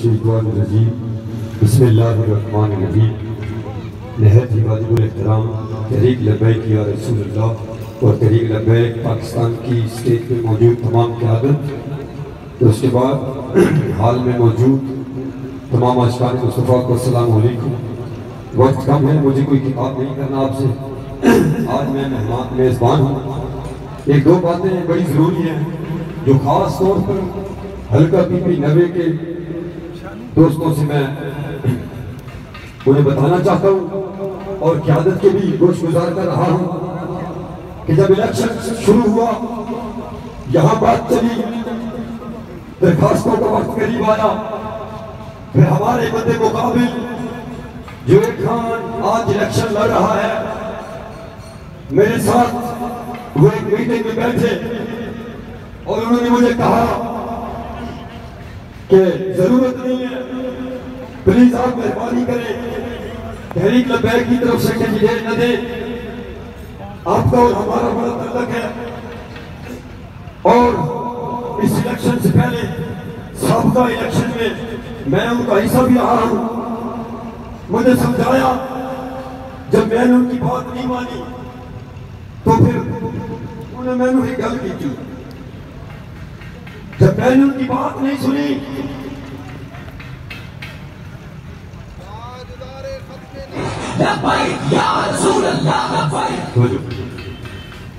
الشیطان الرجیم بسم اللہ الرحمن الرحیم نہایت ہی واجب الاحترام تحریک لبیک یا رسول اللہ اور تحریک لبیک پاکستان کی اسٹیج میں موجود تمام قیادت، اس کے بعد حال میں موجود تمام عاشقان مصطفیٰ کو السلام علیکم۔ وقت کم ہے، مجھے کوئی خطاب نہیں کرنا آپ سے، آج میں میزبان ہوں۔ ایک دو باتیں بڑی ضروری ہیں جو خاص طور پر حلقہ پی پی نوے کے دوستوں سے میں انہیں بتانا چاہتا ہوں اور قیادت کے بھی گوش گزار کر رہا ہوں کہ جب الیکشن شروع ہوا، یہاں بات چلی، درخواستوں کا وقت قریب آیا، پھر ہمارے بد مقابل جو ایک خان آج الیکشن لڑ رہا ہے، میرے ساتھ وہ ایک میٹنگ میں بیٹھے اور انہوں نے مجھے کہا کہ ضرورت نہیں ہے، پلیز آپ مہربانی کریں، تحریک لبیک کی طرف سے کینڈیڈیٹ نہ دیں، آپ کا اور ہمارا بڑا تعلق ہے۔ اور اس الیکشن سے پہلے سابقہ الیکشن میں ان کا حصہ بھی رہا ہوں۔ مجھے سمجھایا، جب میں نے ان کی بات نہیں مانی تو پھر انہوں نے ایک گل کی تھی، جب میں نے ان کی بات نہیں سنی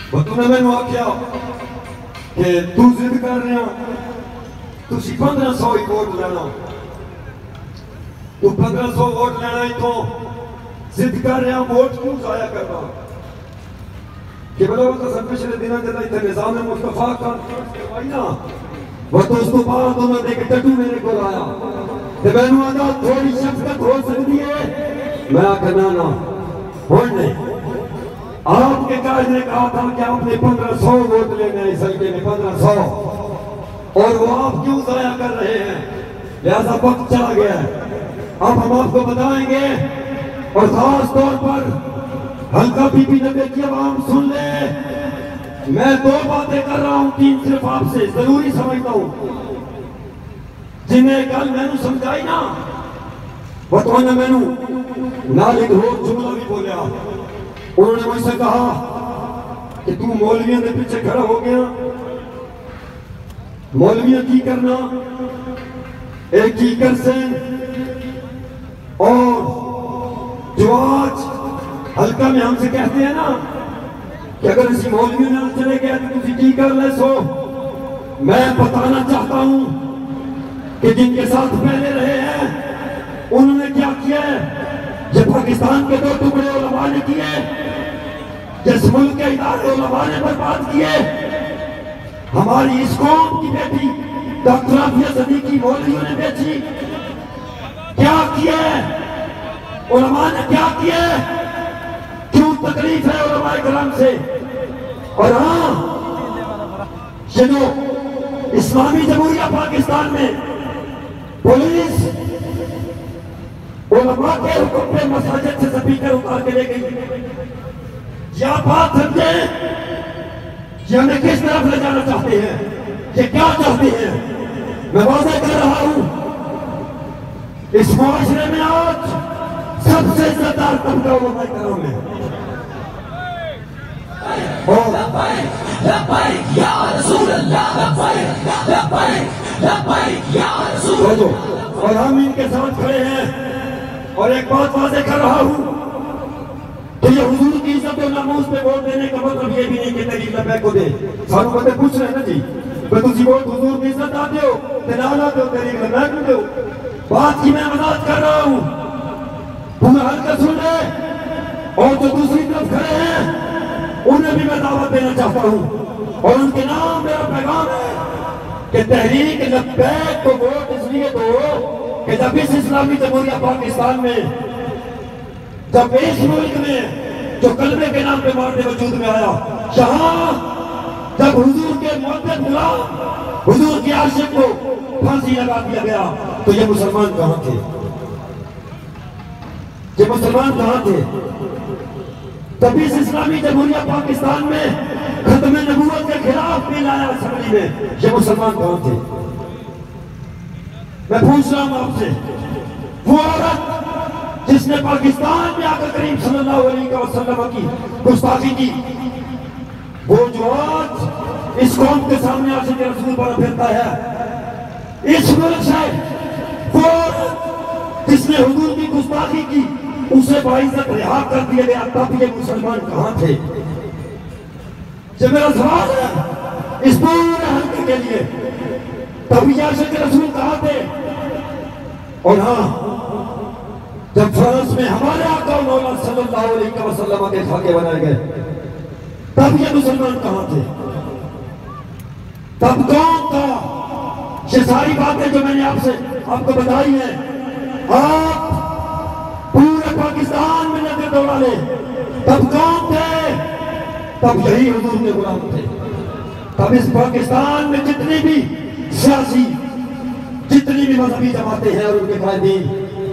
تو میں نے آکھیا کہ تو ضد کر رہے ہیں، تو 1500 ہی ووٹ لینا، تو 1500 ووٹ لینا ہی تو ضد کر رہے ہیں، ووٹ کیوں ضائع کرنا؟ کہ بلو قسم پچھلے دنوں جدا اتنے نظام مصطفیٰ کروائی نا، وہ تو اس کو بعد انہوں نے ایک ٹٹو میرے کو لایا کہ میں نے آدھا تھوڑی شفقت ہو سکتی ہے، میں کہنا نا ہونے آپ کے قائد نے کہا تھا کہ آپ نے 1500 ووٹ لینے ہیں، اس حلقے میں 1500، اور وہ آپ کیوں ضائع کر رہے ہیں؟ لہذا وقت چلا گیا ہے، اب ہم آپ کو بتائیں گے، اور خاص طور پر حلقہ پی پی نوے کی عوام سن لے، میں 2 باتیں کر رہا ہوں، 3 صرف آپ سے ضروری سمجھتا ہوں، جنہیں کل میں نے سمجھائی نا، وہ تو انہوں نے میں نے نالک روز جملہ بھی بولیا، انہوں نے مجھ سے کہا کہ تو مولویوں نے پیچھے کھڑا ہو گیا، مولویوں کی کرنا ایک کی کر سے، اور جو آج حلقہ میں ہم سے کہتے ہیں نا کہ اگر اسی مولویوں نے چلے گئے تو کسی کی کر لے سو، میں بتانا چاہتا ہوں کہ جن کے ساتھ پہلے رہے ہیں انہوں نے کیا کیا ہے؟ یہ پاکستان کے 2 ٹکڑے علماء نے کیے، جس ملک کے ادارے علماء نے برباد کیے، ہماری اس قوم کی بیٹی ڈاکٹر عافیہ صدیقی مولویوں نے بیچی، کیا کیا ہے؟ علماء نے کیا کیا ہے؟ کیوں تکلیف ہے علماء کرام سے؟ اور ہاں، یہ جو اسلامی جمہوریہ پاکستان میں پولیس علماء کے حکم پہ مساجد سے سپیکر اتار کے لے گئی، یا بات سمجھیں یہ ہمیں کس طرف لے جانا چاہتے ہیں، یہ کیا چاہتے ہیں؟ میں واضح کر رہا ہوں، اس معاشرے میں آج سب سے عزتدار طبقہ علماء کرام ہے، اور ہم ان کے ساتھ کھڑے ہیں، اور ایک بات واضح کر رہا ہوں کہ یہ حضور کی عزت و ناموس پہ ووٹ دینے کا مطلب یہ بھی نہیں کہ تحریک لبیک کو دے۔ سانو بندے پوچھ رہے ہیں نا جی، کہ تسی ووٹ حضور کی عزت آتے ہو، تنالا دو تحریک لبیک کو دو، بات کی میں وضاحت کر رہا ہوں، پورا حلقہ سن لے، اور جو دوسری طرف کھڑے ہیں انہیں بھی میں دعوت دینا چاہتا ہوں، اور ان کے نام میرا پیغام ہے کہ تحریک لبیک کو ووٹ اس لیے دو کہ جب اس اسلامی جمہوریہ پاکستان میں، جب اس ملک میں جو کلمے کے نام پہ مارنے وجود میں آیا، یہاں جب حضور کے معتد غلام، حضور کے عاشق کو پھانسی لگا دیا گیا، تو یہ مسلمان کہاں تھے؟ یہ مسلمان کہاں تھے؟ تب اس اسلامی جمہوریہ پاکستان میں ختم نبوت کے خلاف بل آیا اسمبلی میں، یہ مسلمان کہاں تھے؟ میں پوچھ رہا ہوں آپ سے، وہ عورت جس نے پاکستان میں آقا کریم صلی اللہ علیہ وسلم کی گستاخی کی، وہ جو آج اس قوم کے سامنے عاشق رسول بنا پھرتا ہے، اس ملک سے وہ عورت جس نے حضور کی گستاخی کی، اسے باعزت رہا کر دیا گیا، تب یہ مسلمان کہاں تھے؟ یہ میرا سوال ہے اس پورے حلقے کے لیے، تب یہ عاشق رسول کہاں تھے؟ اور ہاں، جب فرانس میں ہمارے آقا مولا صلی اللہ علیہ وسلم کے خاکے بنائے گئے، تب یہ مسلمان کہاں تھے؟ تب کون تھا؟ یہ ساری باتیں جو میں نے آپ کو بتائی ہیں، آپ پورے پاکستان میں نظر دوڑا لے، تب کون تھے؟ تب یہی حضور کے غلام تھے۔ تب اس پاکستان میں جتنی بھی سیاسی، جتنی بھی مذہبی جماعتیں ہیں اور ان کے قائدین،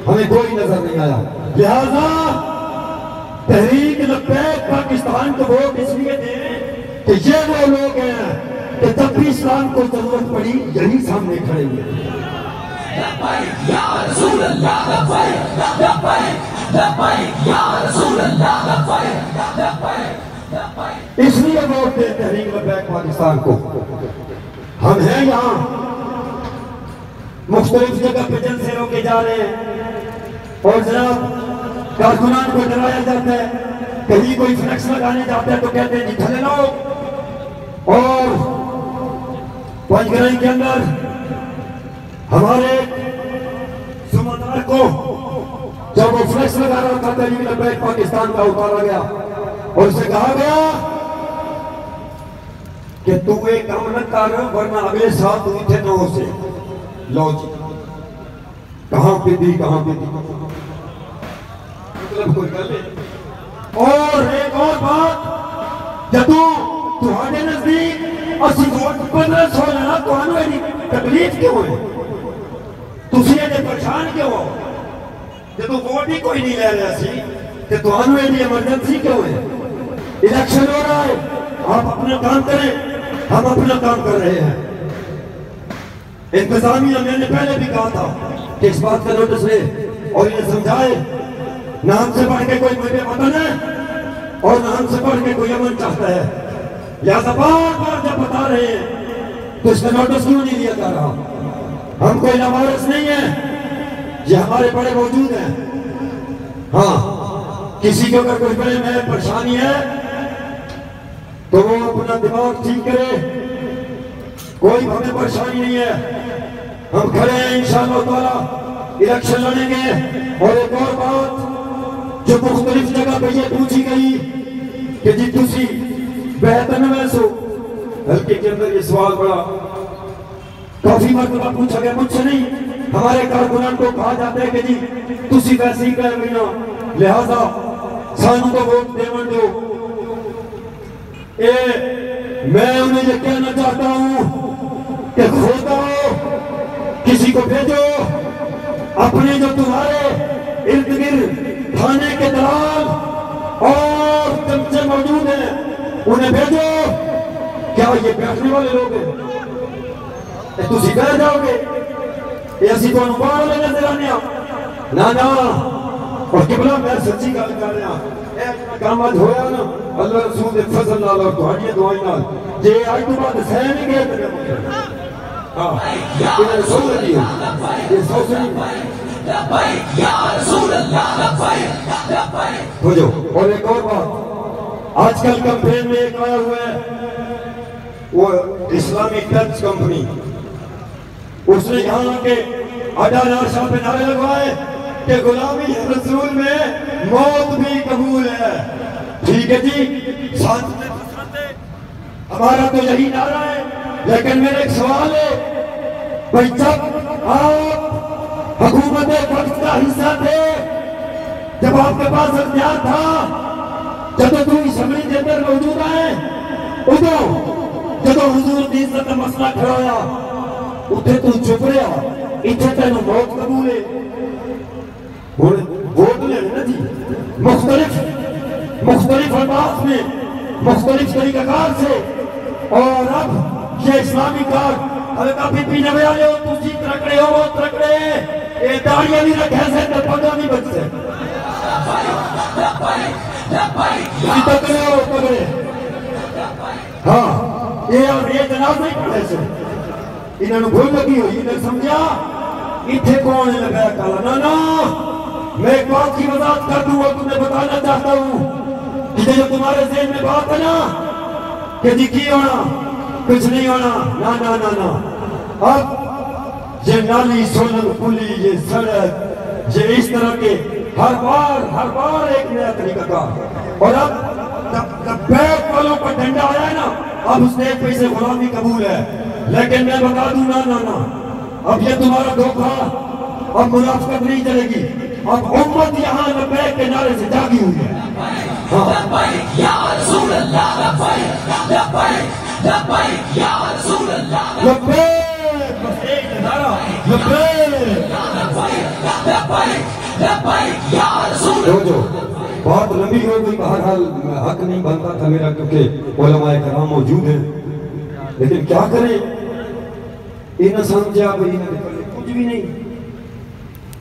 ہمیں کوئی نظر نہیں آیا۔ لہذا تحریک لبیک پاکستان کو ووٹ اس لیے دیں کہ یہ وہ لوگ ہیں کہ جب بھی اسلام کو ضرورت پڑی یہی سامنے کھڑے ہوئے۔ لبیک یا رسول اللہ، لبیک لبیک لبیک یا رسول اللہ، لبیک لبیک، اس لیے ووٹ دیں تحریک لبیک پاکستان کو۔ ہم ہیں یہاں مختلف جگہ پہ جلسے روکے جا رہے ہیں اور جناب کارکنان کو ڈرایا جاتا ہے، کہیں کوئی فلیکس لگانے جاتا ہے تو کہتے ہیں جی تھلے لو، اور پانچ گرائی کے اندر ہمارے سمندر کو جب وہ فلیکس لگا رہا تھا تحریک لبیک پاکستان کا اتارا گیا اور اسے کہا گیا کہ تو ایک کام نہ کر ورنہ اگلے سال تو تھے 9 سے لو جی، کہاں پہ دی کہاں پہ دی، مطلب کوئی کر لے۔ اور ایک اور بات، جب تمہارے نزدیک اسی ووٹ 1500 لینا تو انہوں نے تکلیف کیوں ہے؟ تسی نے پریشان کیوں ہو؟ جب ووٹ ہی کوئی نہیں لے رہا سی کہ تو انہوں نے ایمرجنسی کیوں ہے؟ الیکشن ہو رہا ہے، آپ اپنا کام کریں، ہم اپنا کام کر رہے ہیں۔ انتظامیہ میں نے پہلے بھی کہا تھا کہ اس بات کا نوٹس لے اور انہیں سمجھائے، نہ ہم سے بڑھ کے کوئی محب وطن ہے اور نہ ہم سے بڑھ کے کوئی امن چاہتا ہے، لہذا بار بار جب بتا رہے ہیں تو اس کا نوٹس کیوں نہیں لیا جا رہا؟ ہم کوئی لاوارث نہیں ہیں، یہ ہمارے بڑے موجود ہیں۔ ہاں، کسی کو اگر کوئی بڑے میں پریشانی ہے تو وہ اپنا دماغ ٹھیک کرے، کوئی ہمیں پریشانی نہیں ہے، ہم کھڑے ہیں انشاءاللہ تعالی، الیکشن لڑیں گے۔ اور ایک اور بات جو مختلف جگہ پہ یہ پوچھی گئی کہ جی تسی بہتر میں سو، حلقے کے اندر یہ سوال بڑا کافی مرتبہ پوچھا گیا، مجھ سے نہیں، ہمارے کارکنان کو کہا جاتا ہے کہ جی تسی ویسے ہی کہہ گئی نا، لہذا سانو کو ووٹ دیون دو۔ میں انہیں یہ کہنا چاہتا ہوں کہ خدا کسی کو بھیجو، اپنے جو تمہارے ارد گرد تھانے کے دلال اور چمچے موجود ہیں انہیں بھیجو۔ کیا یہ بیٹھنے والے لوگ ہیں؟ تسی بیٹھ جاؤ گے؟ یہ اسی کو انبار میں نظر آنے نا نا۔ اور قبلہ میں سچی گل کر رہا، ایک کامت ہویا نا اللہ رسول فضل نال اور تہاڈیاں دعائیں نال، جے اج تو بعد سہ نہیں گئے تے ہاں یہ رسول دی یہ سو سے لبیک یا رسول اللہ، لبیک لبیک ہو جو۔ اور ایک اور بات، آج کل کمپین میں ایک آیا ہوا ہے وہ اسلامی ٹچ کمپنی، اس نے یہاں کے اڈا ناشا پہ نعرے لگوائے کہ غلامی رسول میں موت بھی قبول ہے۔ ٹھیک ہے جی، ساتھ میں ہمارا تو یہی نعرہ ہے، لیکن میرے ایک سوال ہے، بھئی جب آپ حکومت وقت کا حصہ تھے، جب آپ کے پاس اختیار تھا، جب تو اسمبلی کے اندر موجود ہیں، جب حضور کی عزت کا مسئلہ کھڑایا اتھے تو چپ رہا، اتھے تینوں موت قبول ہے۔ ووٹ لے نا جی، مختلف انداز میں، مختلف طریقہ کار سے، اور اب یہ اسلامی کارڈ حلقہ پی پی نوے آلے ہو تجھی طرح ترکڑے ہو وہ ترکڑے اے داڑیاں نہیں رکھے سے تے پگا نہیں بچ سے تسی تکڑے ہو تکڑے ہاں یہ جناب نہیں پڑھے سے انہوں نے بھول لگی ہوئی انہیں سمجھا اتھے کون ہے لگایا کالا نا میں ایک بات کی وضاحت کر دوں اور تمہیں بتانا چاہتا ہوں کہ جو تمہارے ذہن میں بات ہے نا کہ جی کی ہونا کچھ نہیں ہونا نا نا نا نا اب یہ نالی سولن پولی یہ سڑک یہ اس طرح کے ہر بار ایک نیا طریقہ کا اور اب بیک والوں پر ڈنڈا آیا ہے نا اب اس نے ایک پیسے غلامی قبول ہے لیکن میں بتا دوں نا اب یہ تمہارا دھوکہ اب منافقت نہیں چلے گی اب امت یہاں لبیک کے نعرے سے جاگی ہوئی ہے لبیک یا رسول اللہ لبیک لبیک لبیک یا رسول اللہ لبیک بس ایک نعرہ لبیک لبیک لبیک یا رسول اللہ بہت لمبی ہو گئی بہرحال حق نہیں بنتا تھا میرا کیونکہ علماء کرام موجود ہیں لیکن کیا کریں انہیں سمجھا بھئی کچھ بھی نہیں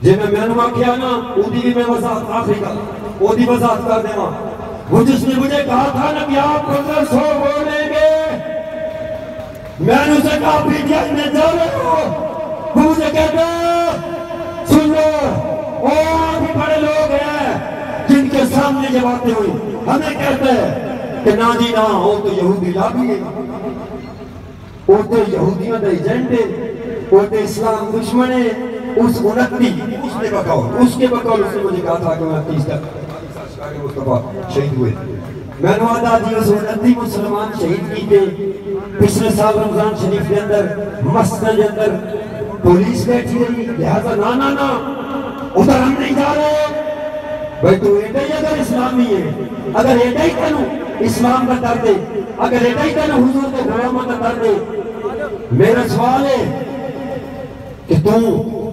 جنہیں میں نے کیا نا اودی بھی میں وضاحت آخری کا اودی وضاحت کر دے وہ جس نے مجھے کہا تھا نا کہ آپ 1500 بولیں گے میں نے اسے کہا بھی کیا میں جا رہے ہو وہ مجھے کہتا سن لو اور بھی بڑے لوگ ہیں جن کے سامنے یہ باتیں ہوئی ہمیں کہتے ہیں کہ نا جی نا ہو تو یہودی لابی وہ تو یہودیوں دے ایجنٹے وہ تو اسلام دشمنے اس 29 اس کے بقول اس نے مجھے کہا تھا کہ میں 30 تک مصطفیٰ شہید ہوئے میں نے وعدہ دیا اس 29 مسلمان شہید کی تھے پچھلے سال رمضان شریف کے اندر مسجد کے اندر پولیس بیٹھی رہی لہذا نا ادھر ہم نہیں جا رہے بھئی تو ایڈا ہی اگر اسلامی ہے اگر ایڈا ہی کنو اسلام کا در دے اگر ایڈا ہی کنو حضور کے غلامہ کا در دے میرا سوال ہے کہ تم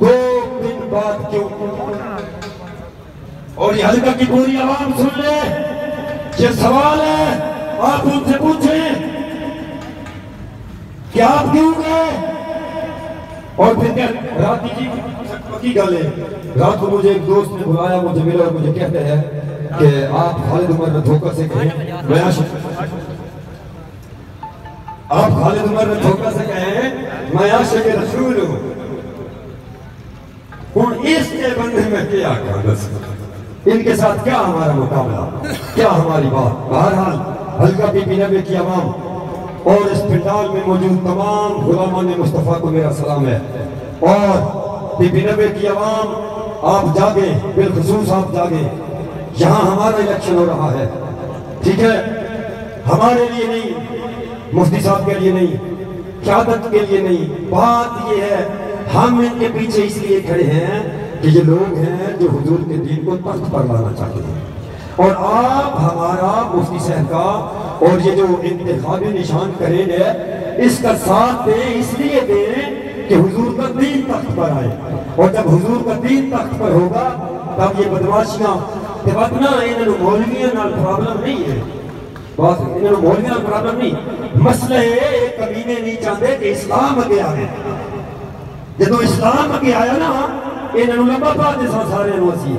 2 دن بعد کیوں اور یہ حلقہ کی پوری عوام سن لے یہ سوال ہے آپ ان سے پوچھیں کہ آپ کیوں گئے اور پھر کیا رات کی گل ہے رات کو مجھے ایک دوست نے بلایا مجھے ملا اور مجھے کہتے ہیں کہ آپ خالد عمر دھوکہ سے کہیں میں عاشق آپ خالد عمر دھوکہ سے کہیں میں عاشق رسول ہوں اس کے بندے میں کیا کہنا ان کے ساتھ کیا ہمارا مقابلہ کیا ہماری بات بہرحال حلقہ بی بی نبی کی عوام اور اس پنڈال میں موجود تمام غلامان مصطفیٰ کو میرا سلام ہے اور بی بی نبی کی عوام آپ جاگیں بالخصوص آپ جاگیں یہاں ہمارا الیکشن ہو رہا ہے ٹھیک ہے ہمارے لیے نہیں مفتی صاحب کے لیے نہیں قیادت کے لیے نہیں بات یہ ہے ہم ان کے پیچھے اس لیے کھڑے ہیں کہ یہ لوگ ہیں جو حضور کے دین کو تخت پر لانا چاہتے ہیں اور آپ ہمارا مفتی صاحب کا اور یہ جو انتخابی نشان کریں گے اس کا ساتھ دیں اس لیے دیں کہ حضور کا دین تخت پر آئے اور جب حضور کا دین تخت پر ہوگا تب یہ بدماشیاں کہ وقت نا انہوں مولویاں نال پرابلم نہیں ہے بات انہوں مولویاں نال پرابلم نہیں مسئلہ ہے کمینے نہیں چاہتے کہ اسلام اگے آئے جدو اسلام اگے آیا نا انہوں لمبا پاتے سارے نوسی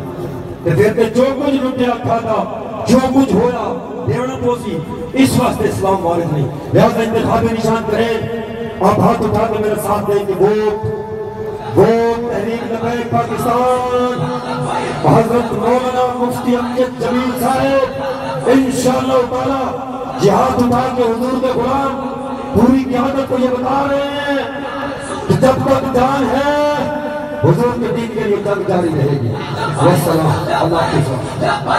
کہ پھر کہ جو کچھ لٹیا کھاتا جو کچھ ہویا دیونا پوسی اس واسطے اسلام وارد نہیں لہذا انتخابی نشان کریں آپ ہاتھ اٹھا کے میرے ساتھ دیں کہ ووٹ تحریک لبیک پاکستان حضرت مولانا مفتی امجد جمیل صاحب انشاءاللہ تعالی جہاد اٹھا کے حضور کے غلام پوری قیادت کو یہ بتا رہے ہیں کہ جب تک جان ہے حضور کے دین کے لیے جنگ جاری رہے گی والسلام اللہ حافظ